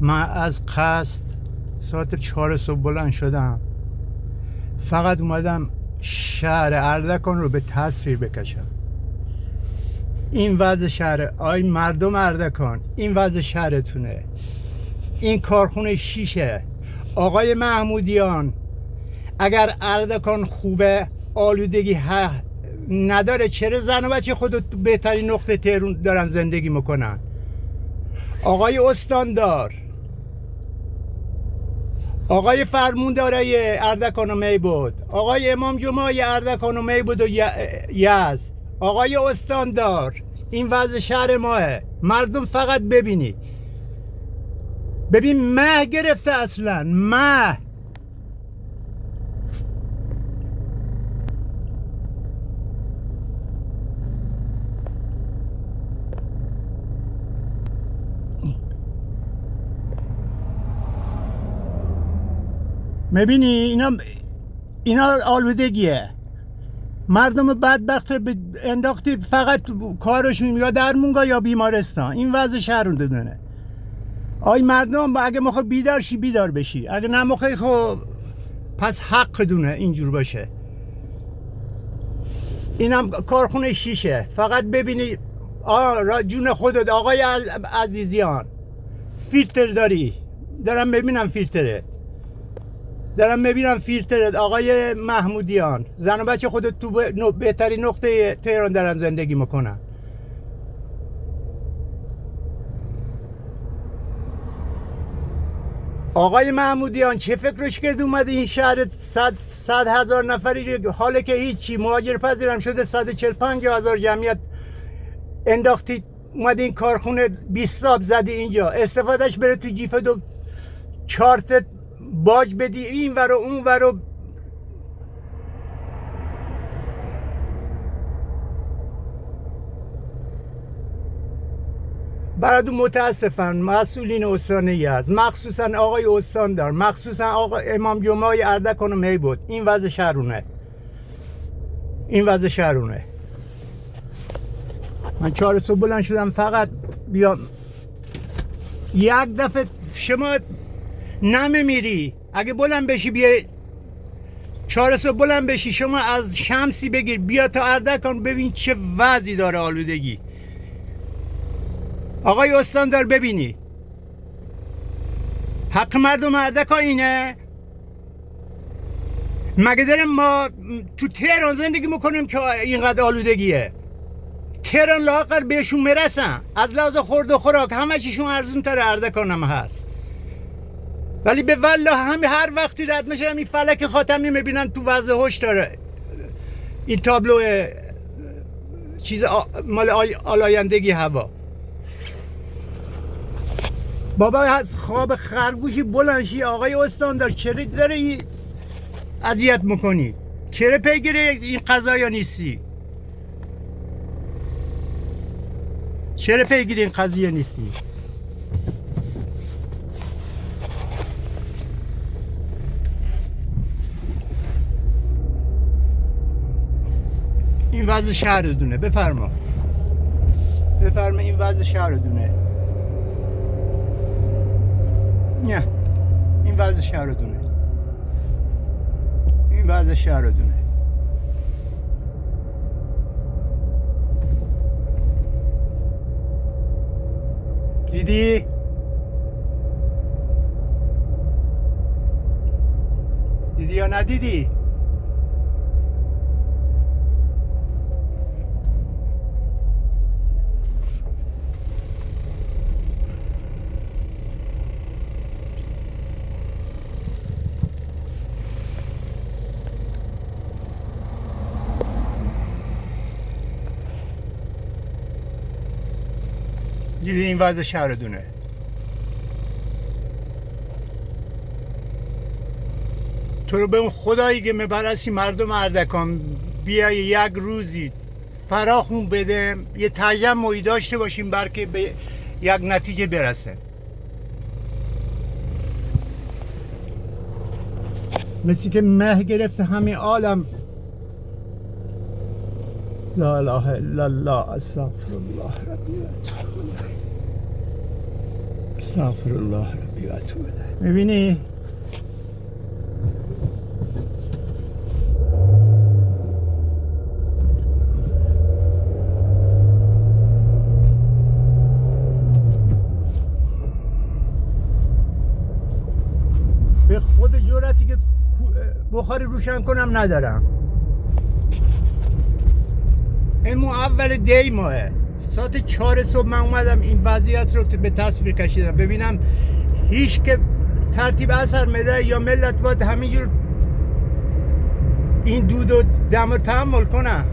من از قصد ساعت 4 صبح بلند شدم، فقط اومدم شهر اردکان رو به تصویر بکشم. این وضع شهر، آی مردم اردکان، این وضع شهرتونه. این کارخونه شیشه. آقای محمودیان، اگر اردکان خوبه، آلودگی نداره، چرا زن و بچه خودت تو بهترین نقطه تهران دارن زندگی میکنن؟ آقای استاندار، آقای فرماندارای اردکان و میبود، آقای امام جمعه اردکان و میبود و یزد، آقای استاندار، این وضع شهر ماه. مردم فقط ببین مه گرفته، اصلا مه. میبینی اینا آلودگیه. مردم بدبخت انداختید فقط کارشون یا درمونگاه یا بیمارستان. این وضع شهر رو دونه. آی مردم، اگه میخوای بیدار شی بیدار بشی، اگه نمیخوای خب پس حق دونه اینجور باشه. اینم کارخونه شیشه. فقط ببینی جون خودت آقای عزیزیان، فیلتر داری؟ دارم ببینم فیلترت. آقای محمودیان، زن و بچه خودت تو بهترین نقطه تهران دارن زندگی میکنن. آقای محمودیان، چه فکرش کرد اومده این شهر 100,000 نفری، حاله که هیچی، مهاجر پذیرم شده، 145,000 جمعیت انداختی اومده این کارخونه 20 ساب زدی اینجا، استفادهش بره تو جیفت و چارت باج بدی این ور و اون ور و برادو. متاسفم مسئولین استان یزد، مخصوصا آقای استاندار، مخصوصا آقای امام جمعه اردکان و میبود، این وضع شهرونه. من 4 صبح بلند شدم فقط بیام. یک دفعه شما نمیمیری اگه بلند بشی، بیای 4 صبح بلند بشی، شما از شمسی بگیر بیا تا اردکان، ببین چه وضعی داره آلودگی. آقای استاندار، ببینی حق مردم اردکان اینه؟ مگه داریم ما تو تهران زندگی میکنیم که اینقدر آلودگیه؟ تهران لااقل بهشون میرسن، از لحاظ خورد و خوراک همه چیشون ارزون تر اردکان هم هست، ولی به والله هر وقتی رد میشه این فلک خاتمی میبینن تو وضع هوش داره. این تابلو چیز مال آلایندگی هوا. بابا از خواب خرگوشی بلنشی. آقای استاندار، چرا داری اذیت میکنی؟ چرا پیگیر این قضایا نیستی؟ این وضع شهر دونه. بفرما این وضع شهر دونه. نه، این وضع شهر دونه. دیدی یا ندیدی؟ این وضع شهر دونه. تو رو به اون خدایی که مبرسی مردم اردکان بیای یک روزی فراخون بده، یه تجمعی داشته باشیم برکه به یک نتیجه برسه. مثل که مه گرفته همین عالم. لا اله الا الله، استغفر الله ربی و اتوب الیه. استغفر الله ربی و اتوب الیه. میبینی به خود جرأتی که بخاری روشن کنم ندارم. این اول دی ماه ساعت 4 صبح من اومدم این وضعیت رو به تصویر کشیدم ببینم هیچ که ترتیب اثر میده یا ملت باید همینجور این دود و دم رو تحمل کنن.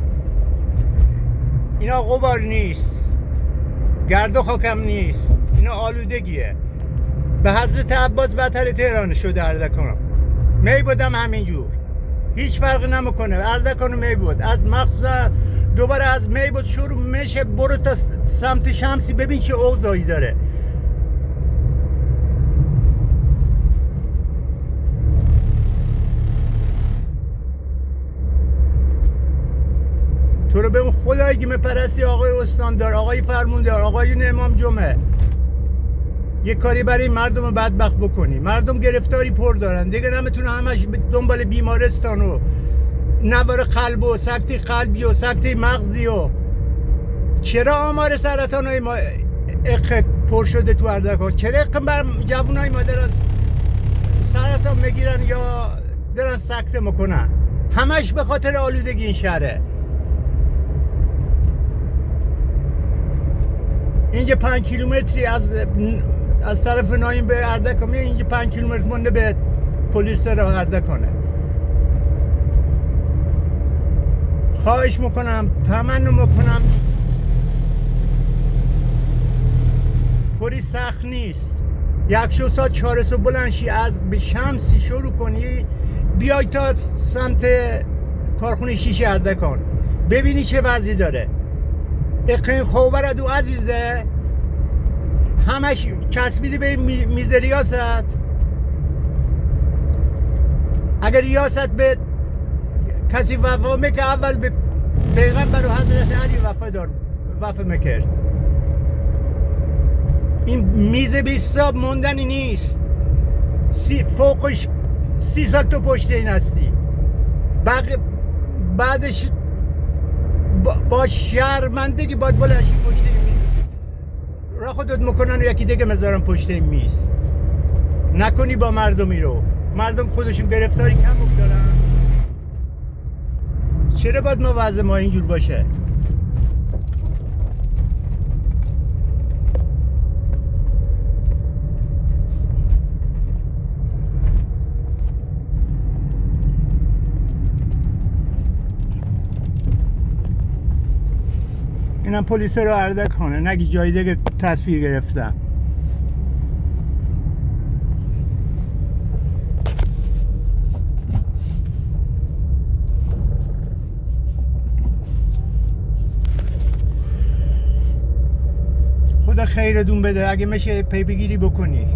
اینا غبار نیست، گرد و خاکم نیست، اینا آلودگیه. به حضرت عباس بهتر تهران شده اردکان. می بودم همینجور هیچ فرقی نمیکنه. اردکان می بود از مخصوصا دوباره از می بود شروع میشه برو تا سمت شمسی ببین چه اوضاعی داره. تو رو به اون خدایی که میپرستی آقای استاندار، آقای فرماندار، آقای امام جمعه یه کاری برای مردم رو بدبخت بکنی. مردم گرفتاری پر دارن دیگه، نمیتونه همش دنبال بیمارستان و نوار قلب و سکته قلبی و سکته مغزی و چرا آمار سرطان های ما اقه پر شده تو اردکان؟ چرا اقه بر جوان های ما دارن سرطان میگیرن یا دارن سکته میکنن؟ همش به خاطر آلودگی این شهره. اینجا 5 کیلومتری از طرف نایم به اردکان میاد، اینجا 5 کیلومتر مونده به پلیس را اردکانه. خواهش میکنم، تمنا میکنم، پوری سخت نیست. یک شو ساعت 4 صبح بلند شی از به شمسی شروع کنی بیای تا سمت کارخونه شیشه اردکان ببینی چه وضعی داره. اقین خوبره دو عزیزه همش چسبیده به میز ریاست. اگر ریاست به کسی وفا میکرد اول به پیغمبر و حضرت علی وفا میکرد. این میز به حساب موندنی نیست. فوقش 30 سال تو پشت این هستی، بعدش با شرمندگی باید بلنشی پشت این میز را خودت میکنن و یکی دیگه مذارن پشت این میز. نکنی با مردمی رو. مردم خودشون گرفتاری کم دارن. چرا باید ما وضع ما اینجور باشه؟ اینم پلیس رو اردکانه، نگی جای دیگه تصویر گرفتم. خدا خیرتون بده. اگه میشه پی بگیری بکنی.